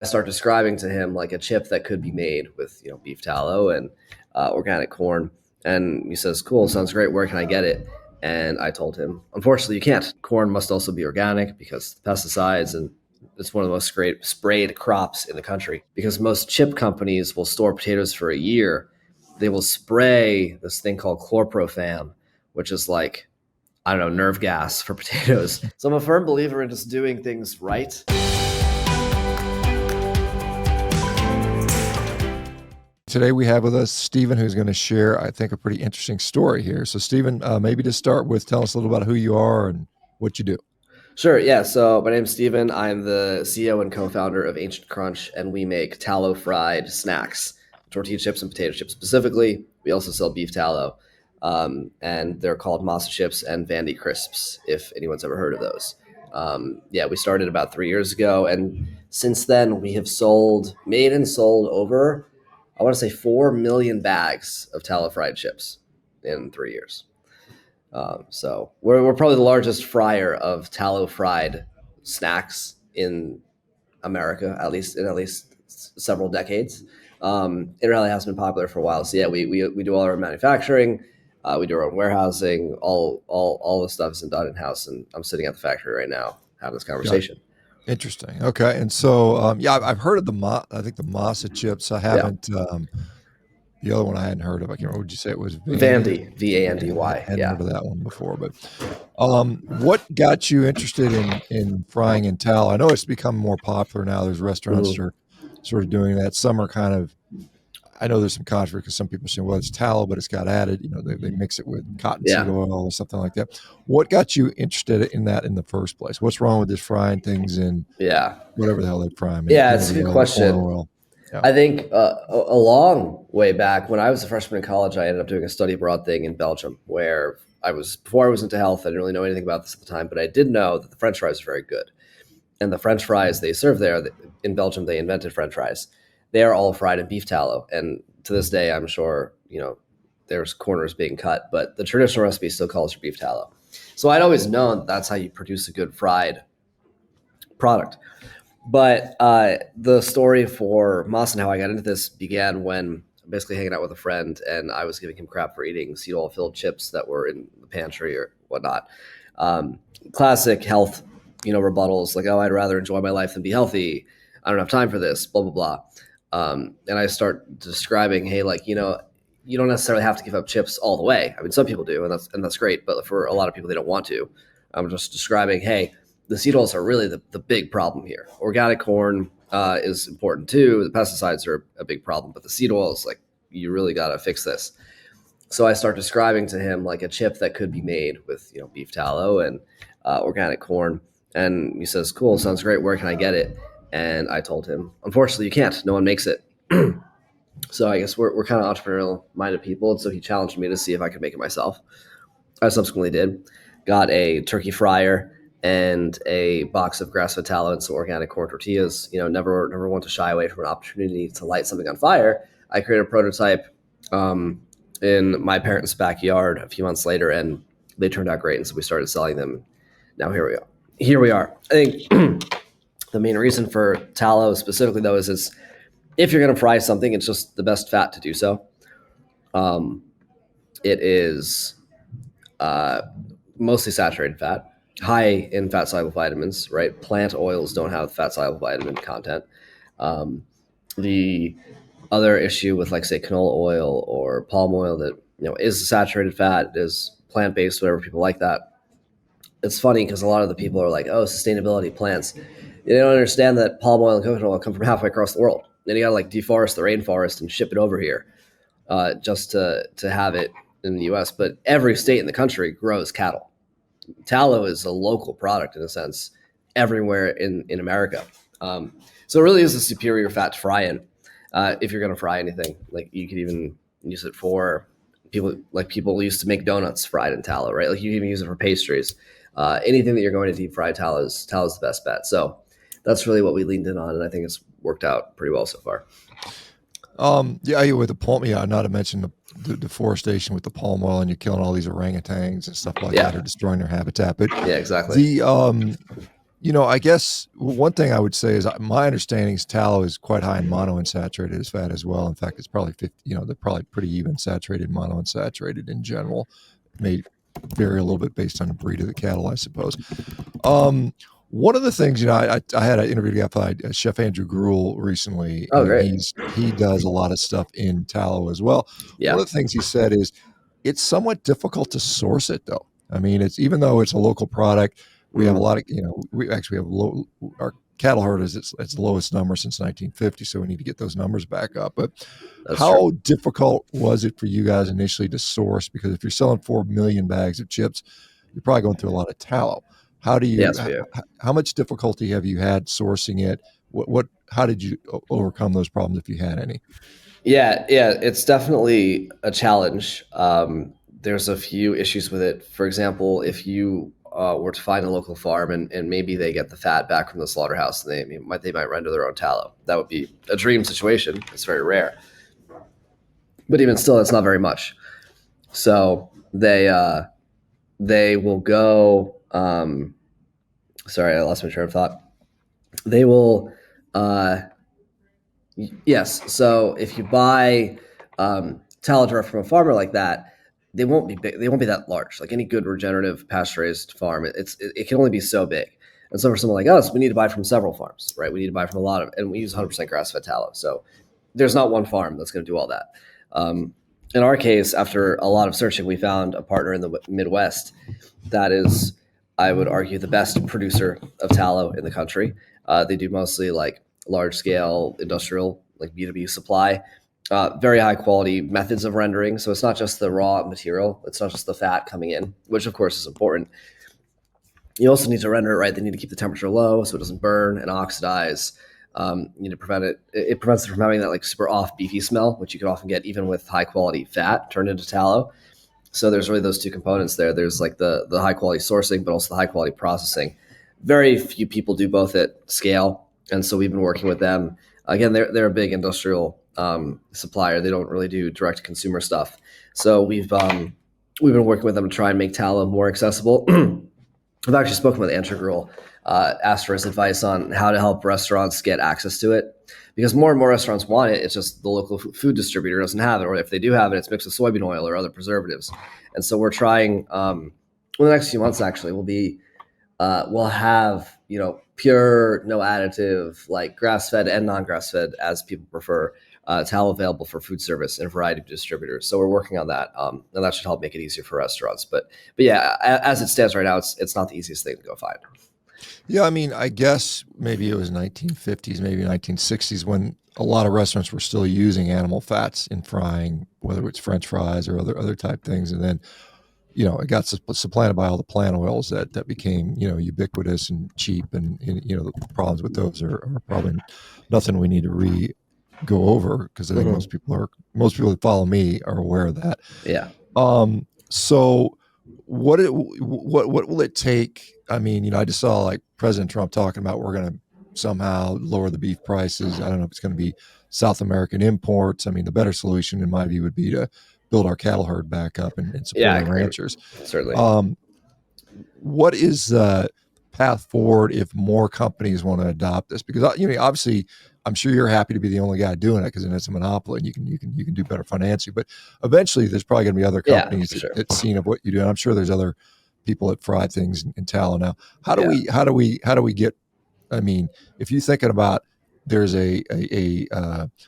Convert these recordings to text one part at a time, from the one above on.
I start describing to him like a chip that could be made with beef tallow and organic corn, and he says, "Cool, sounds great. Where can I get it?" And I told him, "Unfortunately, you can't. Corn must also be organic because pesticides, and it's one of the most great sprayed crops in the country. Because most chip companies will store potatoes for a year, they will spray this thing called chlorprophan, which is like, I don't know, nerve gas for potatoes." So I'm a firm believer in just doing things right. Today we have with us Stephen, who's going to share, I think, a pretty interesting story here. So Stephen, maybe to start with, tell us a little about who you are and what you do. Sure, yeah. So my name's Steven. I'm the CEO and co-founder of Ancient Crunch, and we make tallow fried snacks, tortilla chips and potato chips specifically. We also sell beef tallow, and they're called MASA Chips and Vandy Crisps, if anyone's ever heard of those. Yeah, we started about 3 years ago, and since then we have made and sold over, I want to say 4 million bags of tallow fried chips in 3 years. So we're probably the largest fryer of tallow fried snacks in America, at least several decades. It really has been popular for a while. So yeah, we do all our manufacturing, we do our own warehousing, all the stuff is done in house, and I'm sitting at the factory right now having this conversation. Interesting. Okay, and so yeah, I've heard of I think the MASA chips. I haven't. The other one I hadn't heard of. I can't remember. What did you say it was? Vandy, Vandy. I hadn't heard of that one before. But what got you interested in frying in tallow? I know it's become more popular now. There's restaurants that are sort of doing that. Some are kind of. I know there's some controversy because some people say, well, it's tallow, but it's got added. They mix it with cottonseed oil or something like that. What got you interested in that in the first place? What's wrong with this frying things in whatever the hell they fry them in? Yeah, it's a good question. Yeah. I think a long way back when I was a freshman in college, I ended up doing a study abroad thing in Belgium where before I was into health, I didn't really know anything about this at the time, but I did know that the French fries are very good. And the French fries they serve there in Belgium, they invented French fries. They are all fried in beef tallow. And to this day, I'm sure, there's corners being cut, but the traditional recipe still calls for beef tallow. So I'd always known that's how you produce a good fried product. But the story for Moss and how I got into this began when I'm basically hanging out with a friend, and I was giving him crap for eating seed oil filled chips that were in the pantry or whatnot. Classic health, rebuttals like, "Oh, I'd rather enjoy my life than be healthy. I don't have time for this, blah, blah, blah." And I start describing, hey, you don't necessarily have to give up chips all the way. I mean, some people do, and that's great. But for a lot of people, they don't want to. I'm just describing, hey, the seed oils are really the big problem here. Organic corn is important too. The pesticides are a big problem, but the seed oils, you really got to fix this. So I start describing to him like a chip that could be made with beef tallow and organic corn, and he says, "Cool, sounds great. Where can I get it?" And I told him, "Unfortunately, you can't. No one makes it." So I guess we're kind of entrepreneurial minded people, and so he challenged me to see if I could make it myself. I subsequently did. Got a turkey fryer and a box of grass-fed tallow and some organic corn tortillas. Never want to shy away from an opportunity to light something on fire. I created a prototype in my parents' backyard a few months later, and they turned out great. And so we started selling them. Now here we are. I think the main reason for tallow specifically, though, is if you're going to fry something, it's just the best fat to do so. It is mostly saturated fat, high in fat-soluble vitamins, right? Plant oils don't have fat-soluble vitamin content. The other issue with, say, canola oil or palm oil that, is saturated fat, is plant-based, whatever, people like that. It's funny because a lot of the people are like, "Oh, sustainability, plants." They don't understand that palm oil and coconut oil come from halfway across the world. Then you got to deforest the rainforest and ship it over here just to have it in the U.S. But every state in the country grows cattle. Tallow is a local product in a sense everywhere in America. So it really is a superior fat to fry in. If you're going to fry anything, you could even use it for people used to make donuts fried in tallow, right? You can even use it for pastries. Anything that you're going to deep fry, tallow is the best bet. So that's really what we leaned in on, and I think it's worked out pretty well so far. With the palm, not to mention the deforestation with the palm oil, and you're killing all these orangutans and stuff like that, or destroying their habitat. But yeah, exactly. I guess one thing I would say is my understanding is tallow is quite high in monounsaturated fat as well. In fact, it's probably 50, they're probably pretty even saturated, monounsaturated in general. It may vary a little bit based on the breed of the cattle, I suppose. One of the things, I had an interview with Chef Andrew Gruel recently, Oh, and great. he does a lot of stuff in tallow as well. One Yeah. of the things he said is it's somewhat difficult to source it, though. I mean, it's even though it's a local product, we have a lot of, we actually have our cattle herd is its lowest number since 1950, so we need to get those numbers back up. But That's true. how difficult was it for you guys initially to source? Because if you're selling 4 million bags of chips, you're probably going through a lot of tallow. Yes, we do. How much difficulty have you had sourcing it? How did you overcome those problems if you had any? Yeah, it's definitely a challenge. There's a few issues with it. For example, if you were to find a local farm and maybe they get the fat back from the slaughterhouse and they might render their own tallow, that would be a dream situation. It's very rare, but even still, it's not very much. So they will go. Sorry, I lost my train of thought. They will. Yes. So if you buy tallow direct from a farmer like that, they won't be big. They won't be that large. Like any good regenerative pasture raised farm, it can only be so big. And so for someone like us, we need to buy from several farms, right? We need to buy from a lot of, and we use 100% grass-fed tallow. So there's not one farm that's going to do all that. In our case, after a lot of searching, we found a partner in the Midwest that is, I would argue, the best producer of tallow in the country. They do mostly like large scale industrial, like B2B supply, very high quality methods of rendering. So it's not just the raw material, it's not just the fat coming in, which of course is important. You also need to render it right. They need to keep the temperature low so it doesn't burn and oxidize. You need to prevent it. It prevents it from having that like super off beefy smell, which you can often get even with high quality fat turned into tallow. So there's really those two components there. There's like the high quality sourcing, but also the high quality processing. Very few people do both at scale, and so we've been working with them. Again, they're a big industrial supplier. They don't really do direct consumer stuff. So we've been working with them to try and make tallow more accessible. I've actually spoken with Andrew Gruel, asked for his advice on how to help restaurants get access to it, because more and more restaurants want it. It's just the local food distributor doesn't have it, or if they do have it, it's mixed with soybean oil or other preservatives. And so we're trying. Well, the next few months actually we'll have pure, no additive, like grass fed and non grass fed, as people prefer, tallow available for food service in a variety of distributors. So we're working on that, and that should help make it easier for restaurants. But yeah, as it stands right now, it's not the easiest thing to go find. Yeah, I mean, I guess maybe it was 1950s, maybe 1960s when a lot of restaurants were still using animal fats in frying, whether it's French fries or other type things, and then it got supplanted by all the plant oils that became ubiquitous and cheap, and the problems with those are probably nothing we need to go over, because I think most people that follow me are aware of that. Yeah. So what will it take? I mean, I just saw like President Trump talking about we're going to somehow lower the beef prices. I don't know if it's going to be South American imports. I mean, the better solution in my view would be to build our cattle herd back up and support our ranchers. Certainly. What is the path forward if more companies want to adopt this? Because obviously, I'm sure you're happy to be the only guy doing it because then it's a monopoly and you can do better financially. But eventually, there's probably going to be other companies that's seen of what you do. And I'm sure there's other people that fry things in tallow now. How do we get? I mean, if you're thinking about there's a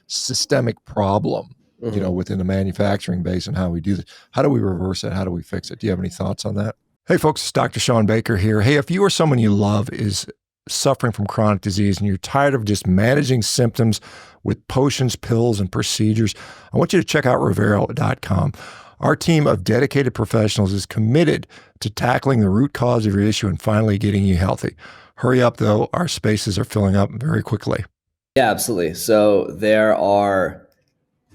systemic problem, within the manufacturing base and how we do this, how do we reverse it? How do we fix it? Do you have any thoughts on that? Hey folks, it's Dr. ShawnBaker here. Hey, if you or someone you love is suffering from chronic disease and you're tired of just managing symptoms with potions, pills, and procedures, I want you to check out Revero.com. Our team of dedicated professionals is committed to tackling the root cause of your issue and finally getting you healthy. Hurry up though, our spaces are filling up very quickly. Yeah, absolutely. So there are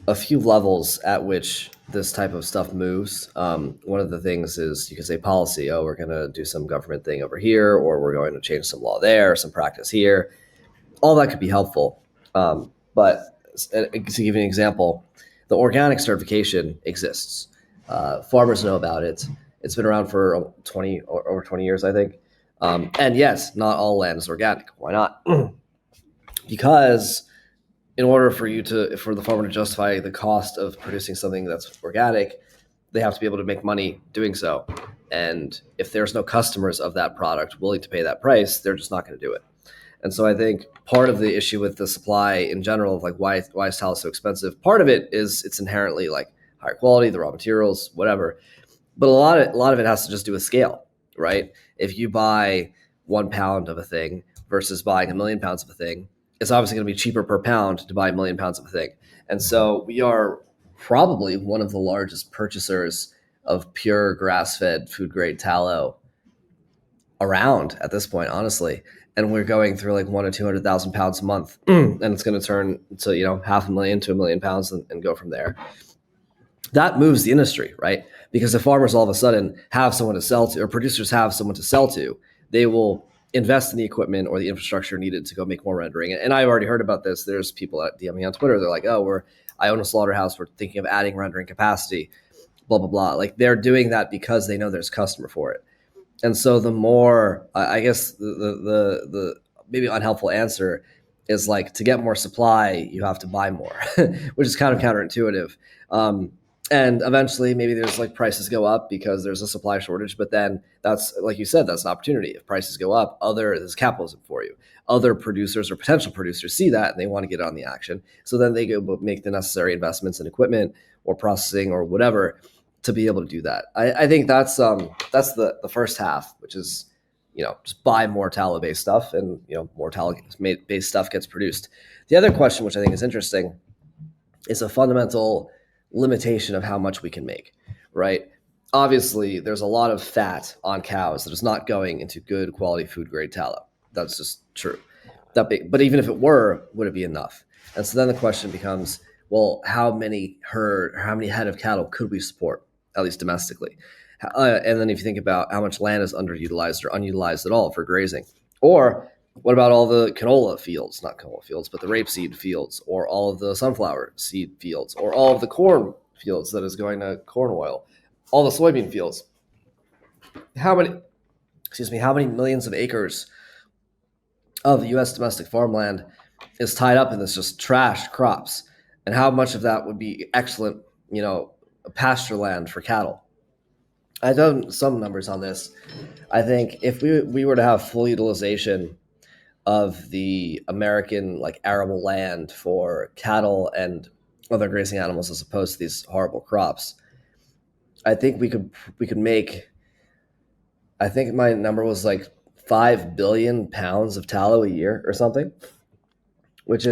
a few levels at which this type of stuff moves. One of the things is you can say policy. Oh, we're going to do some government thing over here, or we're going to change some law there, some practice here. All that could be helpful. But to give you an example, the organic certification exists. Farmers know about it. It's been around for over 20 years, I think. And yes, not all land is organic. Why not? Because in order for the farmer to justify the cost of producing something that's organic, they have to be able to make money doing so. And if there's no customers of that product willing to pay that price, they're just not going to do it. And so I think part of the issue with the supply in general of like why is tallow so expensive, part of it is it's inherently like higher quality, the raw materials, whatever. But a lot of it has to just do with scale, right? If you buy 1 pound of a thing versus buying 1,000,000 pounds of a thing, it's obviously going to be cheaper per pound to buy 1,000,000 pounds of a thing. And so we are probably one of the largest purchasers of pure grass-fed food grade tallow around at this point, honestly. And we're going through like 100 to 200,000 pounds a month, and it's going to turn to 500,000 to 1,000,000 pounds and go from there. That moves the industry, right? Because if farmers all of a sudden have someone to sell to, or producers have someone to sell to, they will invest in the equipment or the infrastructure needed to go make more rendering. And I've already heard about this. There's people at DMing on Twitter. They're like, "Oh, I own a slaughterhouse. We're thinking of adding rendering capacity." Blah blah blah. Like they're doing that because they know there's a customer for it. And so the more, I guess, the maybe unhelpful answer is like to get more supply, you have to buy more, which is kind of counterintuitive. And eventually maybe there's like prices go up because there's a supply shortage, but then that's, like you said, that's an opportunity. If prices go up, there's capitalism for you. Other producers or potential producers see that and they want to get on the action. So then they go make the necessary investments in equipment or processing or whatever to be able to do that. I think that's the first half, which is, just buy more tallow-based stuff and, more tallow-based stuff gets produced. The other question, which I think is interesting, is a fundamental limitation of how much we can make, right? Obviously, there's a lot of fat on cows that is not going into good quality food grade tallow. That's just true. But even if it were, would it be enough? And so then the question becomes, well, how many head of cattle could we support, at least domestically? And then if you think about how much land is underutilized or unutilized at all for grazing, or what about all the canola fields, not canola fields, but the rapeseed fields, or all of the sunflower seed fields, or all of the corn fields that is going to corn oil, all the soybean fields? How many millions of acres of U.S. domestic farmland is tied up in this just trash crops? And how much of that would be excellent, pasture land for cattle? I've done some numbers on this. I think if we were to have full utilization of the American arable land for cattle and other grazing animals as opposed to these horrible crops, I think we could make, I think my number was 5 billion pounds of tallow a year or something, which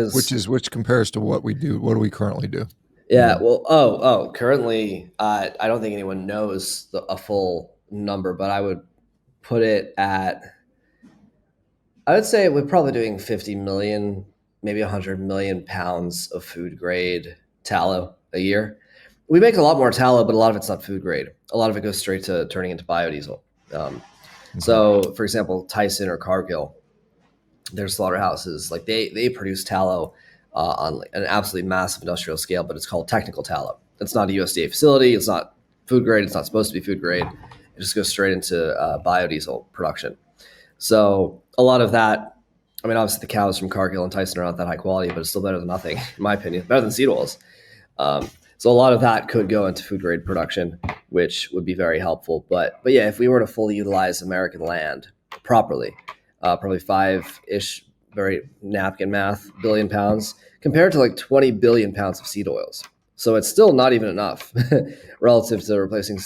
compares to what we do. What do we currently do? Yeah. Well, currently, I don't think anyone knows a full number, but I would put it at, I would say we're probably doing 50 million, maybe 100 million pounds of food grade tallow a year. We make a lot more tallow, but a lot of it's not food grade. A lot of it goes straight to turning into biodiesel. So, for example, Tyson or Cargill, their slaughterhouses, they produce tallow on an absolutely massive industrial scale, but it's called technical tallow. It's not a USDA facility. It's not food grade. It's not supposed to be food grade. It just goes straight into biodiesel production. So a lot of that, I mean, obviously the cows from Cargill and Tyson are not that high quality, but it's still better than nothing, in my opinion, better than seed oils. So a lot of that could go into food grade production, which would be very helpful. But yeah, if we were to fully utilize American land properly, probably 5-ish, very napkin math, billion pounds compared to 20 billion pounds of seed oils. So it's still not even enough relative to replacing,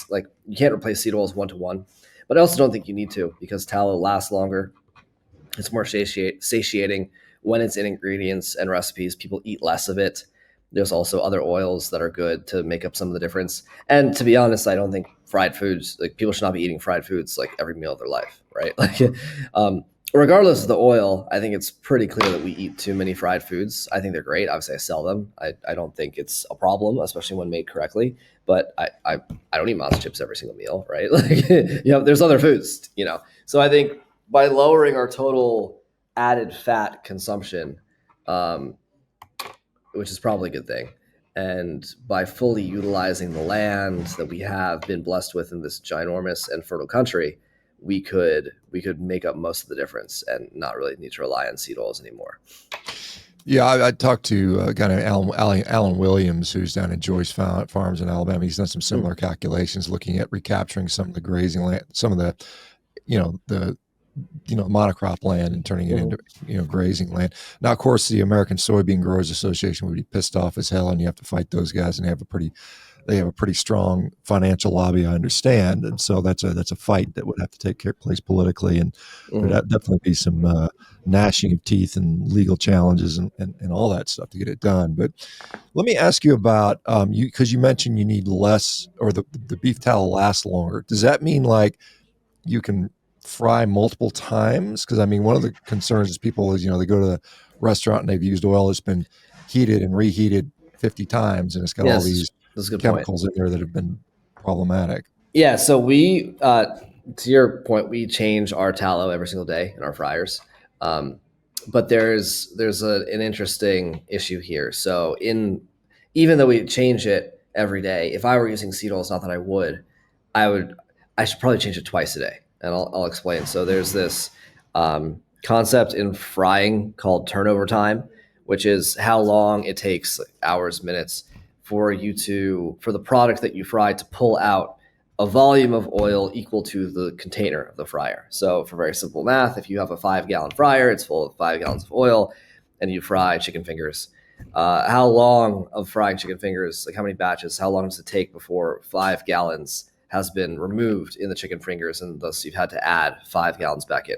you can't replace seed oils 1-to-1, but I also don't think you need to, because tallow lasts longer. It's more satiating when it's in ingredients and recipes. People eat less of it. There's also other oils that are good to make up some of the difference. And to be honest, I don't think fried foods, people should not be eating fried foods every meal of their life, right? Regardless of the oil, I think it's pretty clear that we eat too many fried foods. I think they're great. Obviously, I sell them. I don't think it's a problem, especially when made correctly. But I don't eat MASA chips every single meal, right? There's other foods, So I think by lowering our total added fat consumption, which is probably a good thing, and by fully utilizing the land that we have been blessed with in this ginormous and fertile country, we could make up most of the difference and not really need to rely on seed oils anymore. Yeah, I talked to a guy named Alan Williams, who's down in Joyce Farms in Alabama. He's done some similar calculations, looking at recapturing some of the grazing land, some of the, monocrop land, and turning it into, grazing land. Now, of course, the American Soybean Growers Association would be pissed off as hell, and you have to fight those guys, and they have a pretty strong financial lobby, I understand, and so that's a fight that would have to take place politically, and there'd definitely be some gnashing of teeth and legal challenges and all that stuff to get it done. But let me ask you about because you mentioned you need less, or the beef tallow lasts longer. Does that mean like you can fry multiple times? Because I mean, one of the concerns is people is, they go to the restaurant and they've used oil that's been heated and reheated 50 times, and it's got all these chemicals in there that have been problematic. Yeah. So we, to your point, we change our tallow every single day in our fryers. But there's an interesting issue here. So even though we change it every day, if I were using seed oils, not that I should probably change it twice a day, and I'll explain. So there's this concept in frying called turnover time, which is how long it takes, like hours, minutes, for the product that you fry to pull out a volume of oil equal to the container of the fryer. So for very simple math, if you have a 5-gallon fryer, it's full of 5 gallons of oil, and you fry chicken fingers. How long of frying chicken fingers, like how many batches, how long does it take before 5 gallons has been removed in the chicken fingers, and thus you've had to add 5 gallons back in?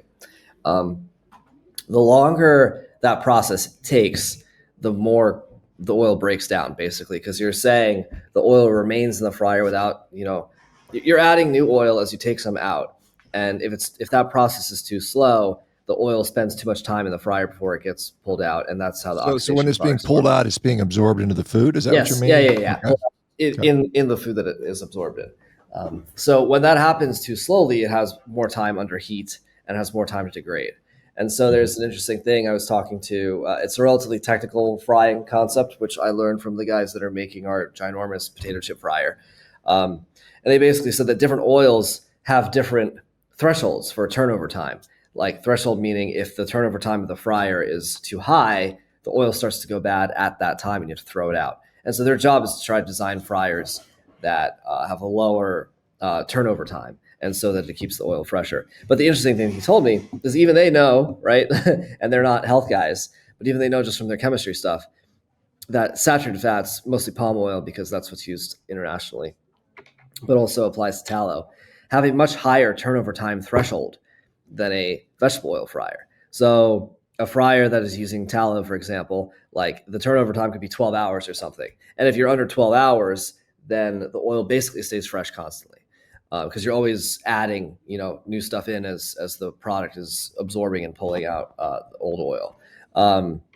The longer that process takes, the more the oil breaks down, basically, because you're saying the oil remains in the fryer without, you're adding new oil as you take some out. And if that process is too slow, the oil spends too much time in the fryer before it gets pulled out, and that's how the oxidation. So when it's being pulled out, it's being absorbed into the food. Is that what you mean? Yeah. Okay. In the food that it is absorbed in. So when that happens too slowly, it has more time under heat and has more time to degrade. And so there's an interesting thing I was talking to. It's a relatively technical frying concept, which I learned from the guys that are making our ginormous potato chip fryer. And they basically said that different oils have different thresholds for turnover time. Like threshold meaning if the turnover time of the fryer is too high, the oil starts to go bad at that time and you have to throw it out. And so their job is to try to design fryers that have a lower turnover time, and so that it keeps the oil fresher. But the interesting thing he told me is even they know, right, and they're not health guys, but even they know just from their chemistry stuff that saturated fats, mostly palm oil because that's what's used internationally, but also applies to tallow, have a much higher turnover time threshold than a vegetable oil fryer. So a fryer that is using tallow, for example, like the turnover time could be 12 hours or something. And if you're under 12 hours, then the oil basically stays fresh constantly. Because you're always adding, new stuff in as the product is absorbing and pulling out old oil,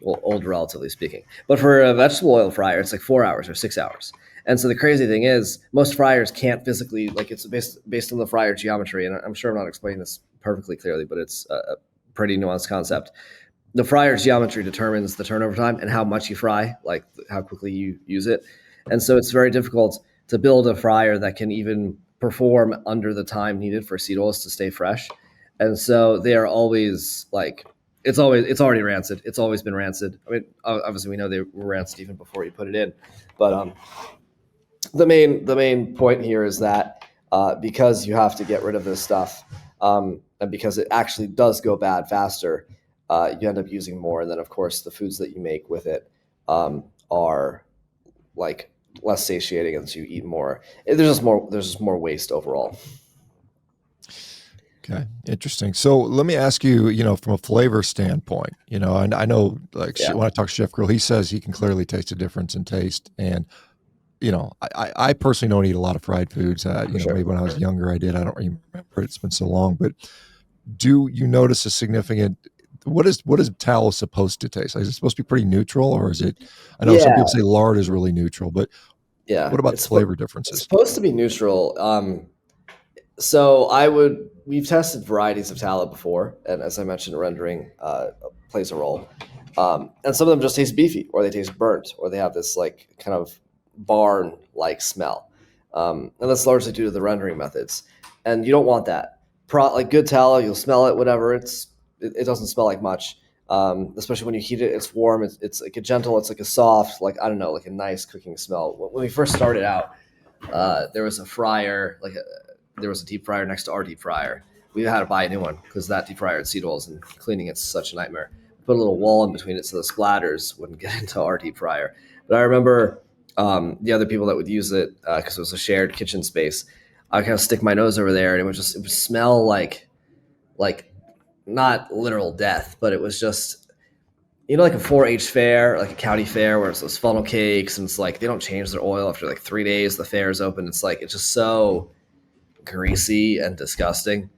old relatively speaking. But for a vegetable oil fryer, it's like 4 hours or 6 hours. And so the crazy thing is, most fryers can't physically, like it's based on the fryer geometry, and I'm sure I'm not explaining this perfectly clearly, but it's a pretty nuanced concept. The fryer geometry determines the turnover time and how much you fry, like how quickly you use it. And so it's very difficult to build a fryer that can even perform under the time needed for seed oils to stay fresh. And so they are always like, it's already rancid. It's always been rancid. I mean, obviously we know they were rancid even before you put it in, but the main point here is that because you have to get rid of this stuff, and because it actually does go bad faster, you end up using more. And then of course the foods that you make with it are like less satiating as you eat more. There's just more waste overall. Okay, interesting. So let me ask you, from a flavor standpoint, and I know, like, when I talk to Chef Grill, he says he can clearly taste a difference in taste. And I personally don't eat a lot of fried foods. Sure. Maybe when I was younger I did. I don't even remember. It's been so long. But do you notice a significant? What is tallow supposed to taste like? Is it supposed to be pretty neutral, or is it? I know some people say lard is really neutral, but what about the flavor differences? It's supposed to be neutral. We've tested varieties of tallow before, and as I mentioned, rendering plays a role. And some of them just taste beefy, or they taste burnt, or they have this like kind of barn-like smell. And that's largely due to the rendering methods. And you don't want that. like good tallow, you'll smell it, whatever. It doesn't smell like much. Especially when you heat it, it's warm. It's like a gentle, it's like a soft, like, I don't know, like a nice cooking smell. When we first started out, there was a fryer, there was a deep fryer next to our deep fryer. We had to buy a new one because that deep fryer had seed oils and cleaning it's such a nightmare. Put a little wall in between it so the splatters wouldn't get into our deep fryer. But I remember the other people that would use it because it was a shared kitchen space. I kind of stick my nose over there, and it would smell like not literal death, but it was just, like a 4-H fair, like a county fair where it's those funnel cakes, and it's like they don't change their oil after like 3 days. The fair is open. It's like it's just so greasy and disgusting.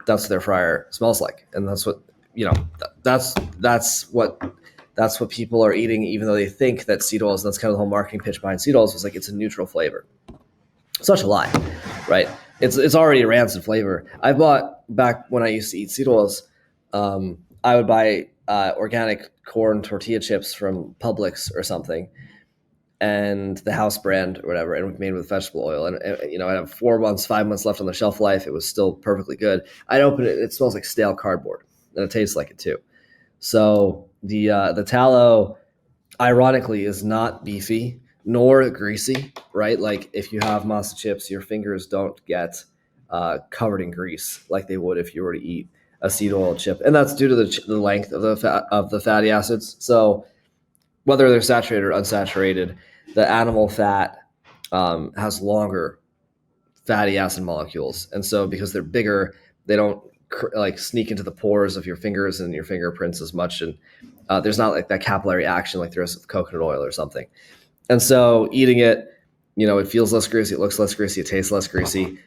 That's what their fryer smells like, and that's what that's what people are eating, even though they think that seed oils. That's kind of the whole marketing pitch behind seed oils, was like it's a neutral flavor. Such a lie, right? It's already a rancid flavor. I bought, back when I used to eat seed oils, I would buy organic corn tortilla chips from Publix or something, and the house brand or whatever, and made with vegetable oil. And I'd have 4 months, 5 months left on the shelf life. It was still perfectly good. I'd open it. It smells like stale cardboard, and it tastes like it too. So the tallow, ironically, is not beefy nor greasy, right? Like if you have MASA chips, your fingers don't get covered in grease like they would if you were to eat a seed oil chip, and that's due to the length of the fatty acids. So whether they're saturated or unsaturated, the animal fat has longer fatty acid molecules, and so because they're bigger, they don't like sneak into the pores of your fingers and your fingerprints as much, and there's not like that capillary action like there is with coconut oil or something. And so eating it, it feels less greasy, it looks less greasy, it tastes less greasy.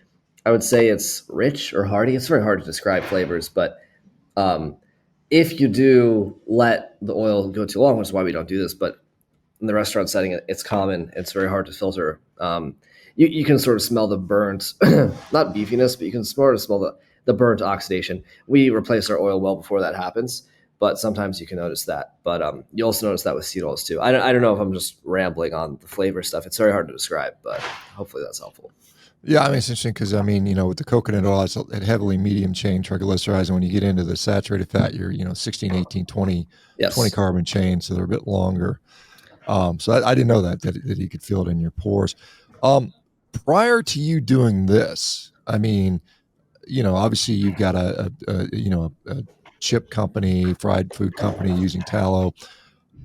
I would say it's rich or hearty. It's very hard to describe flavors, but if you do let the oil go too long, which is why we don't do this, but in the restaurant setting, it's common. It's very hard to filter. You can sort of smell the burnt, not beefiness, but you can sort of smell the burnt oxidation. We replace our oil well before that happens, but sometimes you can notice that. But you also notice that with seed oils too. I don't know if I'm just rambling on the flavor stuff. It's very hard to describe, but hopefully that's helpful. Yeah, I mean, it's interesting because, with the coconut oil, it's heavily medium chain triglycerides. And when you get into the saturated fat, you're, 16, 18, 20, yes. 20 carbon chains. So they're a bit longer. So I didn't know that you could feel it in your pores. Prior to you doing this, I mean, obviously you've got a chip company, fried food company using tallow.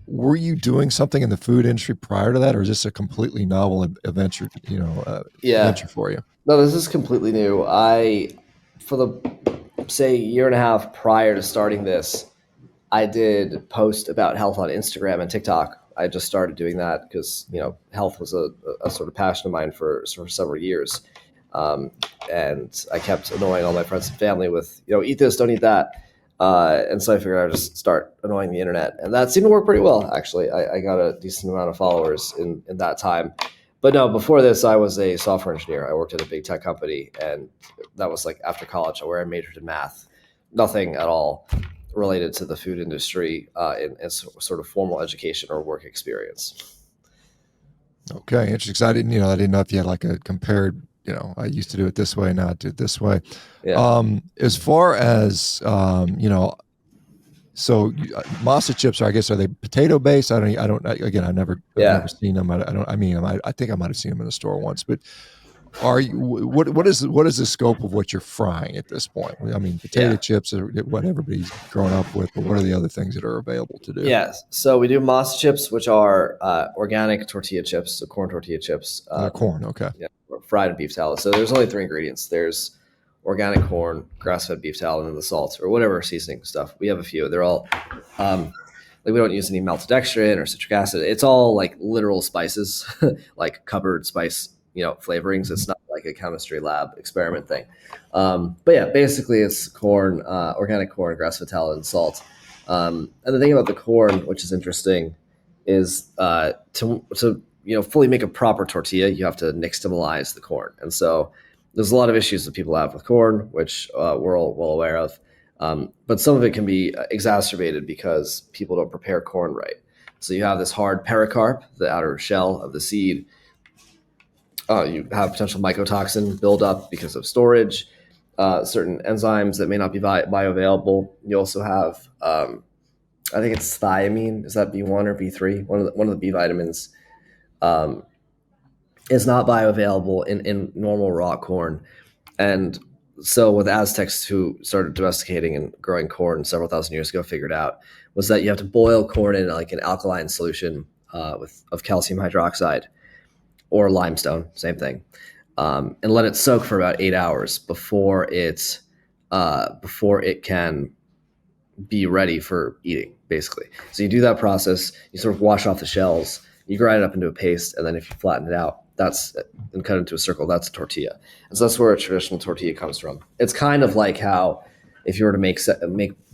Were you doing something in the food industry prior to that, or is this a completely novel adventure, adventure for you? No, this is completely new. For the, say, year and a half prior to starting this, I did post about health on Instagram and TikTok. I just started doing that because, health was a sort of passion of mine for several years. And I kept annoying all my friends and family with, eat this, don't eat that. And so I figured I'd just start annoying the internet. And that seemed to work pretty well, actually. I got a decent amount of followers in that time. But no, before this, I was a software engineer. I worked at a big tech company, and that was like after college, where I majored in math. Nothing at all related to the food industry in sort of formal education or work experience. Okay, interesting. I didn't know if you had like a compared, I used to do it this way, now I do it this way. Yeah. As far as, so MASA chips are they potato based? I've never seen them. I think I might've seen them in the store once, but what is the scope of what you're frying at this point? I mean, potato chips are what everybody's grown up with, but what are the other things that are available to do? Yes. So we do MASA chips, which are organic tortilla chips, so corn tortilla chips. Corn, okay. Yeah, fried in beef tallow. So there's only 3 ingredients. There's organic corn, grass-fed beef tallow, and then the salt or whatever seasoning stuff. We have a few. They're all we don't use any maltodextrin or citric acid. It's all like literal spices, like cupboard spice, flavorings. It's not like a chemistry lab experiment thing. But yeah, basically it's corn, organic corn, grass-fed tallow, and salt. And the thing about the corn, which is interesting, is to fully make a proper tortilla, you have to nixtamalize the corn. And so there's a lot of issues that people have with corn, which we're all well aware of. But some of it can be exacerbated because people don't prepare corn right. So you have this hard pericarp, the outer shell of the seed. You have potential mycotoxin buildup because of storage. certain enzymes that may not be bioavailable. You also have, I think it's thiamine. Is that B1 or B3? One of the B vitamins um, is not bioavailable in normal raw corn. And so what the Aztecs, who started domesticating and growing corn several thousand years ago, figured out was that you have to boil corn in like an alkaline solution of calcium hydroxide or limestone, same thing, and let it soak for about 8 hours before it can be ready for eating, basically. So you do that process, you sort of wash off the shells, you grind it up into a paste, and then if you flatten it out, and cut it into a circle, that's a tortilla. And so that's where a traditional tortilla comes from. It's kind of like how if you were to make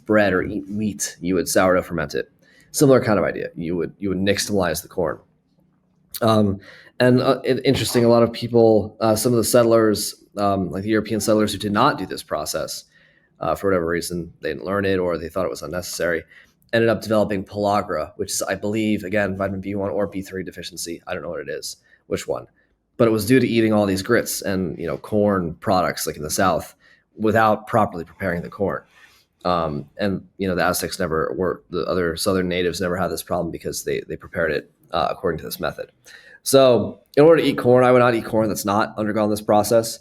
bread or eat wheat, you would sourdough ferment it. Similar kind of idea. You would nixtamalize the corn. And interesting, a lot of people, some of the settlers, like the European settlers who did not do this process, for whatever reason, they didn't learn it or they thought it was unnecessary, ended up developing pellagra, which is, I believe, again, vitamin B1 or B3 deficiency. I don't know what it is, which one. But it was due to eating all these grits and corn products like in the South without properly preparing the corn. And the Aztecs the other southern natives never had this problem because they prepared it according to this method. So in order to eat corn, I would not eat corn that's not undergone this process.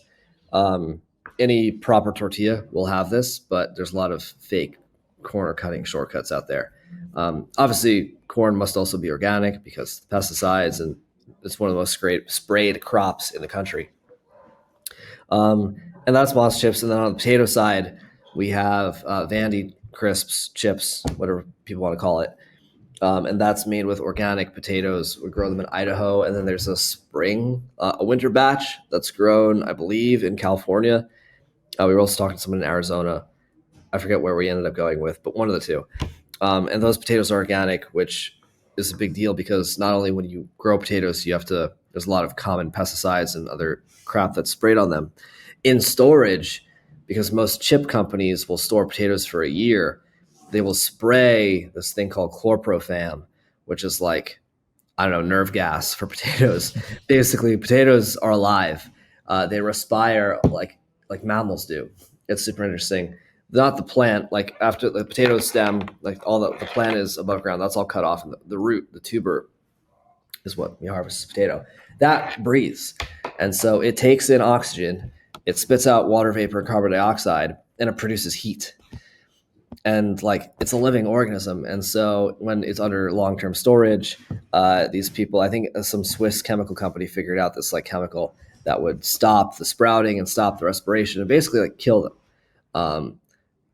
Any proper tortilla will have this, but there's a lot of fake corn cutting shortcuts out there. Obviously, corn must also be organic because pesticides, and it's one of the most sprayed crops in the country. And that's MASA Chips. And then on the potato side, we have Vandy Crisps, chips, whatever people want to call it. And that's made with organic potatoes. We grow them in Idaho. And then there's a winter batch that's grown, I believe, in California. We were also talking to someone in Arizona. I forget where we ended up going with, but one of the two. And those potatoes are organic, which is a big deal because not only when you grow potatoes, there's a lot of common pesticides and other crap that's sprayed on them. In storage, because most chip companies will store potatoes for a year, they will spray this thing called chlorprofam, which is like, I don't know, nerve gas for potatoes. Basically, potatoes are alive. They respire like mammals do. It's super interesting. Not the plant, like after the potato stem, like all the plant is above ground, that's all cut off. And the root, the tuber, is what you harvest as potato. That breathes. And so it takes in oxygen, it spits out water vapor and carbon dioxide, and it produces heat. And like it's a living organism. And so when it's under long-term storage, these people, I think some Swiss chemical company figured out this like chemical that would stop the sprouting and stop the respiration and basically like kill them.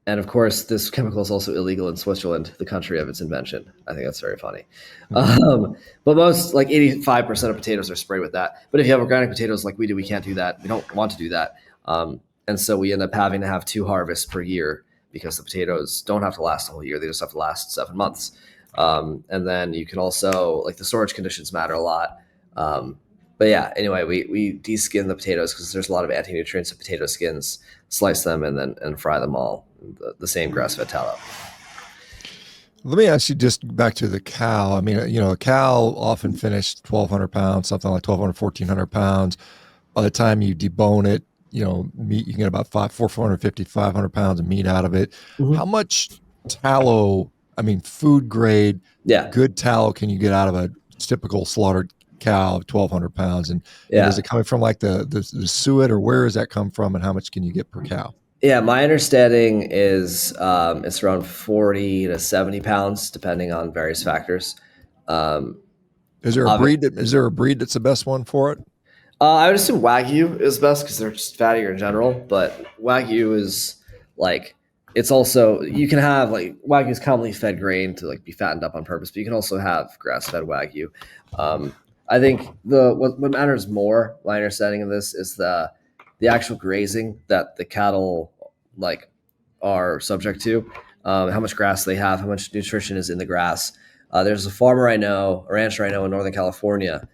And of course, this chemical is also illegal in Switzerland, the country of its invention. I think that's very funny. But most, like 85% of potatoes are sprayed with that. But if you have organic potatoes like we do, we can't do that. We don't want to do that. And so we end up having to have 2 harvests per year because the potatoes don't have to last a whole year. They just have to last 7 months. And then you can also, like the storage conditions matter a lot. But yeah, anyway, we de-skin the potatoes because there's a lot of anti-nutrients in potato skins, slice them and fry them all. The same grass-fed tallow. Let me ask you just back to the cow. I mean, a cow often finished 1,200 pounds, something like 1,200, 1,400 pounds. By the time you debone it, meat, you can get about 450, 500 pounds of meat out of it. Mm-hmm. How much tallow, food grade, good tallow can you get out of a typical slaughtered cow of 1,200 pounds? And is it coming from like the suet, or where does that come from, and how much can you get per cow? Yeah, my understanding is it's around 40 to 70 pounds, depending on various factors. Is there a breed that's the best one for it? I would assume Wagyu is best because they're just fattier in general. But Wagyu is like, it's also, you can have like Wagyu is commonly fed grain to like be fattened up on purpose, but you can also have grass-fed Wagyu. I think what matters more, my understanding of this, is the actual grazing that the cattle like are subject to, how much grass they have, how much nutrition is in the grass. There's a rancher I know in Northern California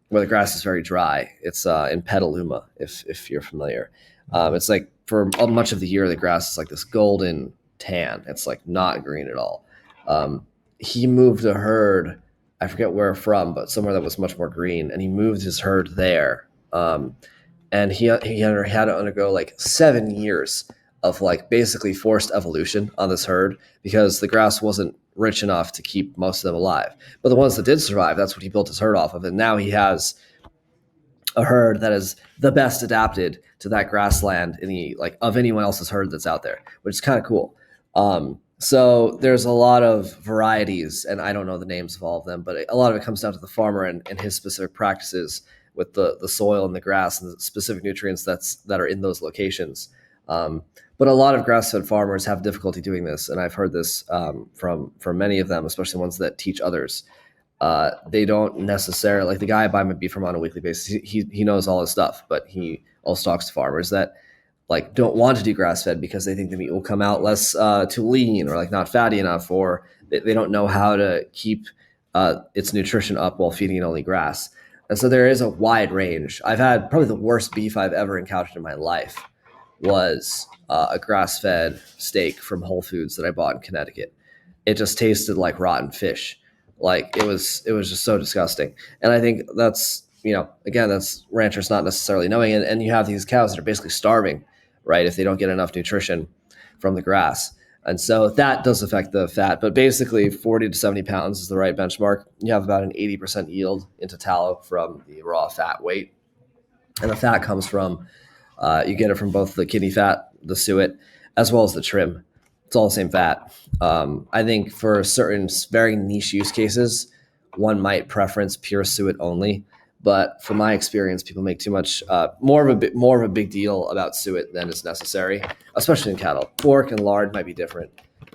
where the grass is very dry. It's in Petaluma, if you're familiar. It's like for much of the year, the grass is like this golden tan. It's like not green at all. He moved a herd, I forget where from, but somewhere that was much more green, and he moved his herd there. and he had to undergo like 7 years of like basically forced evolution on this herd because the grass wasn't rich enough to keep most of them alive. But the ones that did survive, that's what he built his herd off of. And now he has a herd that is the best adapted to that grassland in the like of anyone else's herd that's out there, which is kind of cool. So there's a lot of varieties, and I don't know the names of all of them, but a lot of it comes down to the farmer and his specific practices with the soil and the grass and the specific nutrients that are in those locations. But a lot of grass-fed farmers have difficulty doing this, and I've heard this from many of them, especially ones that teach others. They don't necessarily like the guy I buy my beef from on a weekly basis. He knows all his stuff, but he also talks to farmers that like don't want to do grass fed because they think the meat will come out less too lean or like not fatty enough, or they don't know how to keep its nutrition up while feeding it only grass. And so there is a wide range. I've had probably the worst beef I've ever encountered in my life was a grass fed steak from Whole Foods that I bought in Connecticut. It just tasted like rotten fish. Like it was just so disgusting. And I think that's, again, that's ranchers not necessarily knowing. And you have these cows that are basically starving, right? If they don't get enough nutrition from the grass. And so that does affect the fat, but basically 40 to 70 pounds is the right benchmark. You have about an 80% yield into tallow from the raw fat weight. And the fat comes from, you get it from both the kidney fat, the suet, as well as the trim. It's all the same fat. I think for certain very niche use cases, one might preference pure suet only. But from my experience, people make too much, more of a big deal about suet than is necessary, especially in cattle. Pork and lard might be different,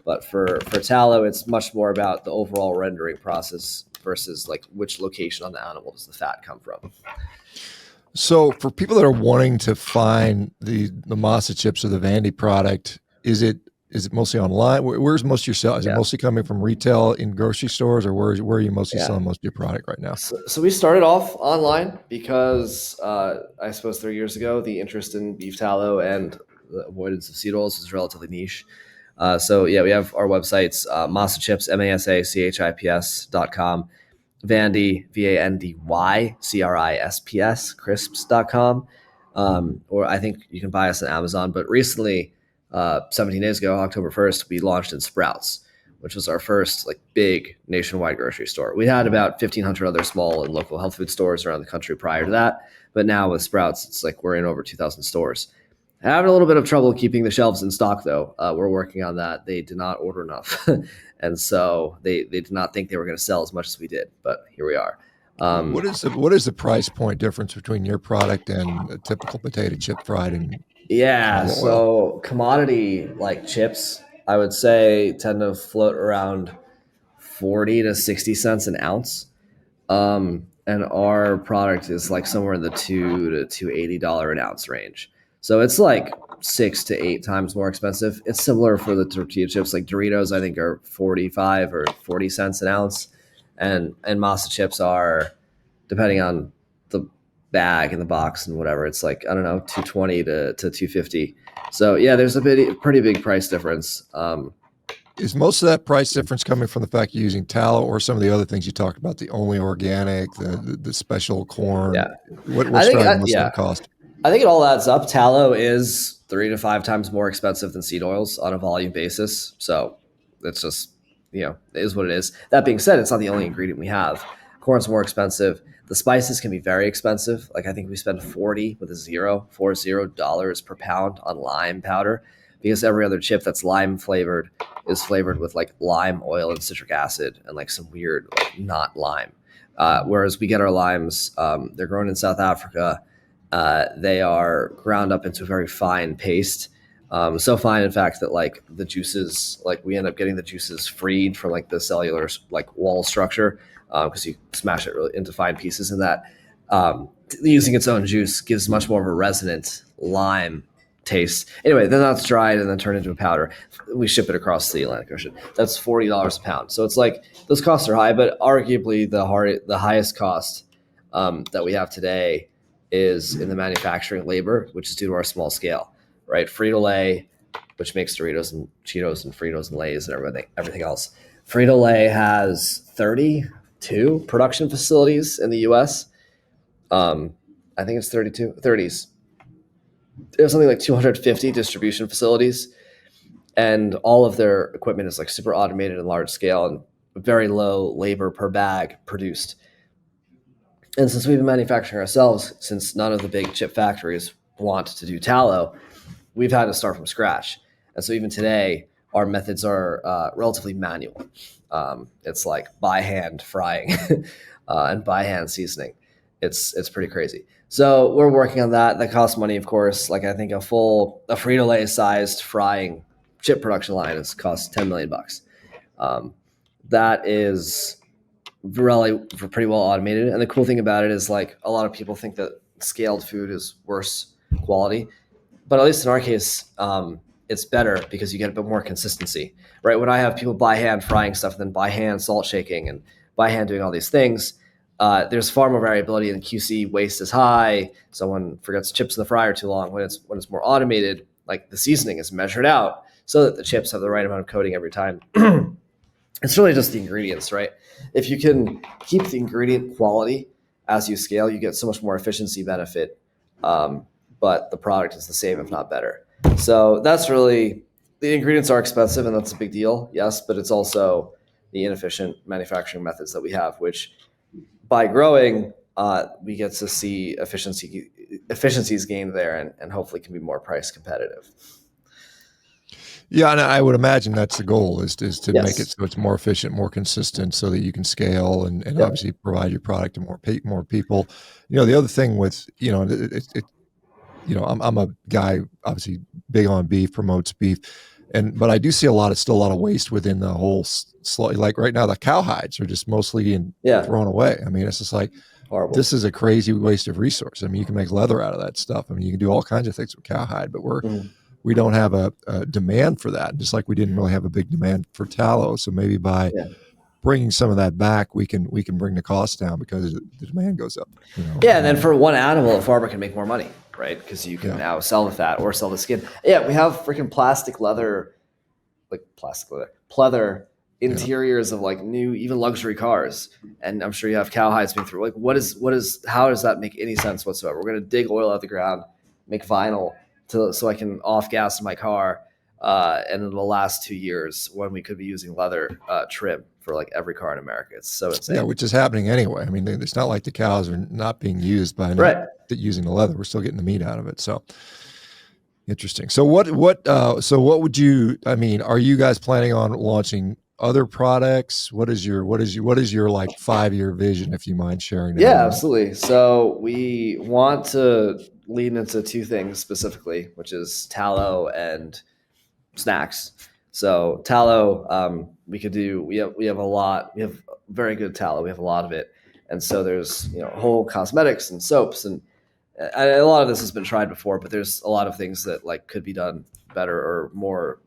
but for tallow, it's much more about the overall rendering process versus like which location on the animal does the fat come from. So for people that are wanting to find the MASA chips or the Vandy product, is it mostly online? Where's most of your sales? Is it mostly coming from retail in grocery stores, or where are you mostly selling most of your product right now? So we started off online because I suppose 3 years ago, the interest in beef tallow and the avoidance of seed oils was relatively niche. So we have our websites, MASA Chips, MASACHIPS.com, Vandy, VANDY, CRISPS, crisps.com. Or I think you can buy us on Amazon. But recently, 17 days ago, October 1st, we launched in Sprouts, which was our first like big nationwide grocery store. We had about 1,500 other small and local health food stores around the country prior to that. But now with Sprouts, it's like we're in over 2,000 stores. Having a little bit of trouble keeping the shelves in stock, though. We're working on that. They did not order enough. And so they did not think they were going to sell as much as we did. But here we are. What is the price point difference between your product and a typical potato chip fried in Yeah, oil? so commodity like chips, I would say tend to float around 40 to 60 cents an ounce. And our product is like somewhere in the $2 to $280 an ounce range. So it's like 6 to 8 times more expensive. It's similar for the tortilla chips. Like Doritos, I think are 45 or 40 cents an ounce. And MASA chips are, depending on the bag and the box and whatever, it's like, I don't know, 220 to 250. So yeah, there's a pretty big price difference. Is most of that price difference coming from the fact you're using tallow, or some of the other things you talked about, the only organic, the special corn? Yeah. What's driving most of the cost? I think it all adds up. Tallow is 3 to 5 times more expensive than seed oils on a volume basis. So it's just, it is what it is. That being said, it's not the only ingredient we have. Corn's more expensive. The spices can be very expensive. Like I think we spend $40 per pound on lime powder, because every other chip that's lime flavored is flavored with like lime oil and citric acid and like some weird like not lime. Whereas we get our limes, they're grown in South Africa. They are ground up into a very fine paste. So fine, in fact, that like the juices, like we end up getting the juices freed from like the cellular like wall structure, because you smash it really into fine pieces, and that using its own juice gives much more of a resonant lime taste. Anyway, then that's dried and then turned into a powder. We ship it across the Atlantic Ocean. That's $40 a pound. So it's like those costs are high, but arguably the highest cost that we have today is in the manufacturing labor, which is due to our small scale, right? Frito-Lay, which makes Doritos and Cheetos and Fritos and Lays and everything else. Frito-Lay has 32 production facilities in the U.S. I think it's 30s. They have something like 250 distribution facilities, and all of their equipment is like super automated and large scale and very low labor per bag produced. And since we've been manufacturing ourselves, since none of the big chip factories want to do tallow, we've had to start from scratch. And so even today, our methods are relatively manual. It's like by hand frying and by hand seasoning. It's pretty crazy. So we're working on that. That costs money, of course. Like I think a Frito-Lay sized frying chip production line has cost $10 million. That is really pretty well automated. And the cool thing about it is like a lot of people think that scaled food is worse quality, but at least in our case, it's better because you get a bit more consistency, right? When I have people by hand frying stuff and then by hand salt shaking and by hand doing all these things, there's far more variability in QC. Waste is high. Someone forgets chips in the fryer too long. When it's more automated, like the seasoning is measured out so that the chips have the right amount of coating every time. It's really just the ingredients, right? If you can keep the ingredient quality as you scale, you get so much more efficiency benefit, but the product is the same, if not better. So that's really, the ingredients are expensive, and that's a big deal, yes, but it's also the inefficient manufacturing methods that we have, which by growing, we get to see efficiencies gained there, and hopefully can be more price competitive. Yeah, and I would imagine that's the goal is to yes. Make it so it's more efficient, more consistent, so that you can scale and yep. Obviously provide your product to more people. You know, the other thing with, you know, I'm a guy obviously big on beef, promotes beef, but I do see still a lot of waste within the whole. Like right now, the cow hides are just mostly being thrown away. I mean, it's just like horrible. This is a crazy waste of resource. I mean, you can make leather out of that stuff. I mean, you can do all kinds of things with cowhide, but we don't have a demand for that. Just like we didn't really have a big demand for tallow. So maybe by bringing some of that back, we can bring the cost down because the demand goes up. You know? Yeah, and then for one animal, a farmer can make more money, right? Because you can now sell the fat or sell the skin. Yeah, we have freaking pleather interiors of like new, even luxury cars, and I'm sure you have cowhides being through. Like, how does that make any sense whatsoever? We're going to dig oil out of the ground, make vinyl so I can off gas in my car, and it'll last 2 years when we could be using leather trim for like every car in America. It's so insane. Yeah, which is happening anyway. I mean, it's not like the cows are not being used by using the leather. We're still getting the meat out of it. So interesting. So what would you? I mean, are you guys planning on launching other products? What is your like 5-year vision, if you mind sharing that? Yeah, absolutely. So we want to lean into two things specifically, which is tallow and snacks. So tallow, we have a lot. We have very good tallow. We have a lot of it, and so there's whole cosmetics and soaps, and a lot of this has been tried before, but there's a lot of things that like could be done better or more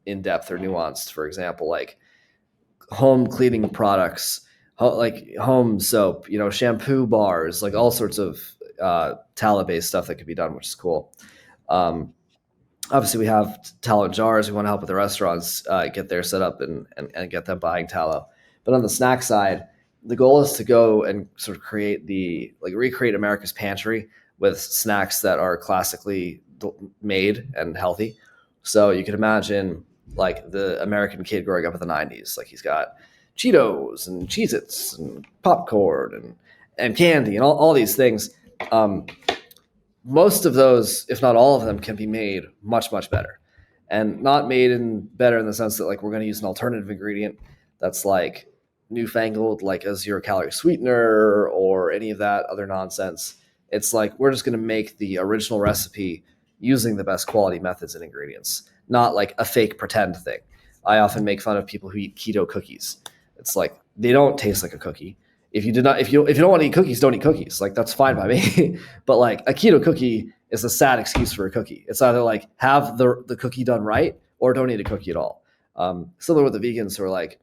in depth or nuanced. For example, like home cleaning products, like home soap, shampoo bars, like all sorts of tallow-based stuff that could be done, which is cool. Obviously, we have tallow jars. We want to help with the restaurants get their set up and get them buying tallow. But on the snack side, the goal is to go and sort of recreate America's pantry with snacks that are classically made and healthy. So you can imagine like the American kid growing up in the 90s. Like he's got Cheetos and Cheez-Its and popcorn and candy and all these things. Most of those, if not all of them, can be made much, much better. And not made better in the sense that like we're going to use an alternative ingredient that's like newfangled, like a 0-calorie sweetener or any of that other nonsense. It's like we're just going to make the original recipe using the best quality methods and ingredients, not like a fake pretend thing. I often make fun of people who eat keto cookies. It's like they don't taste like a cookie. If you don't want to eat cookies, don't eat cookies. Like that's fine by me. But like a keto cookie is a sad excuse for a cookie. It's either like have the cookie done right or don't eat a cookie at all. Similar with the vegans who are like,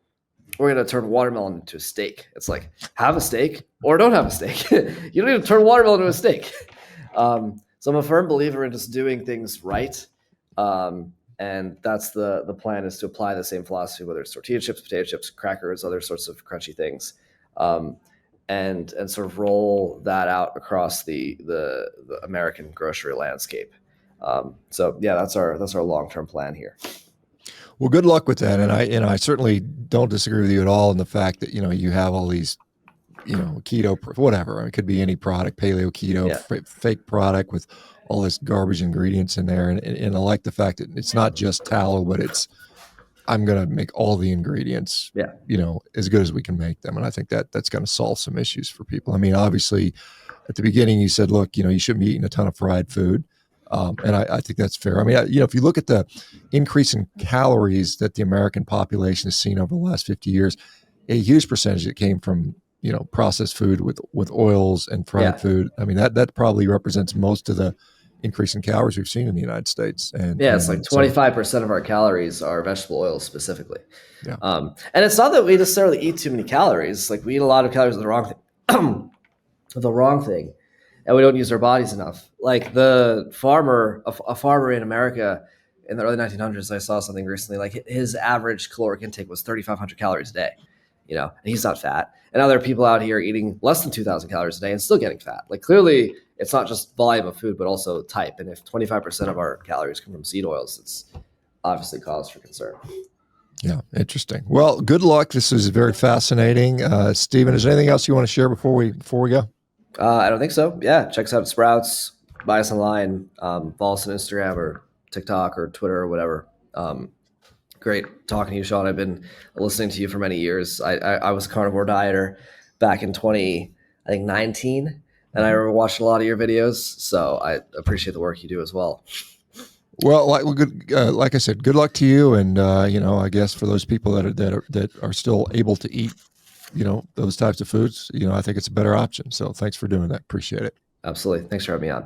we're going to turn watermelon into a steak. It's like, have a steak or don't have a steak. You don't need to turn watermelon into a steak. So I'm a firm believer in just doing things right. And that's the plan, is to apply the same philosophy, whether it's tortilla chips, potato chips, crackers, other sorts of crunchy things, and sort of roll that out across the American grocery landscape. So yeah, that's our long-term plan here. Well, good luck with that. And I certainly don't disagree with you at all in the fact that, you have all these, keto, whatever. It could be any product, paleo, keto, fake product with all this garbage ingredients in there. And I like the fact that it's not just tallow, but I'm going to make all the ingredients, as good as we can make them. And I think that's going to solve some issues for people. I mean, obviously at the beginning you said, look, you shouldn't be eating a ton of fried food. And I think that's fair. I mean, if you look at the increase in calories that the American population has seen over the last 50 years, a huge percentage that came from, processed food with oils and fried food. I mean, that probably represents most of the increase in calories we've seen in the United States. And it's like 25% of our calories are vegetable oils specifically. Yeah. And it's not that we necessarily eat too many calories. Like we eat a lot of calories of the wrong thing. The wrong thing, and we don't use our bodies enough. Like a farmer in America in the early 1900s, I saw something recently, like his average caloric intake was 3,500 calories a day, and he's not fat. And other people out here eating less than 2,000 calories a day and still getting fat. Like clearly it's not just volume of food, but also type. And if 25% of our calories come from seed oils, it's obviously cause for concern. Yeah, interesting. Well, good luck. This is very fascinating. Stephen, is there anything else you want to share before we go? I don't think so. Yeah, check us out at Sprouts. Buy us online. Follow us on Instagram or TikTok or Twitter or whatever. Great talking to you, Shawn. I've been listening to you for many years. I was a carnivore dieter back in 2019, and I watched a lot of your videos. So I appreciate the work you do as well. Well, like I said, good luck to you, and I guess for those people that are still able to eat, those types of foods, I think it's a better option. So thanks for doing that. Appreciate it. Absolutely. Thanks for having me on.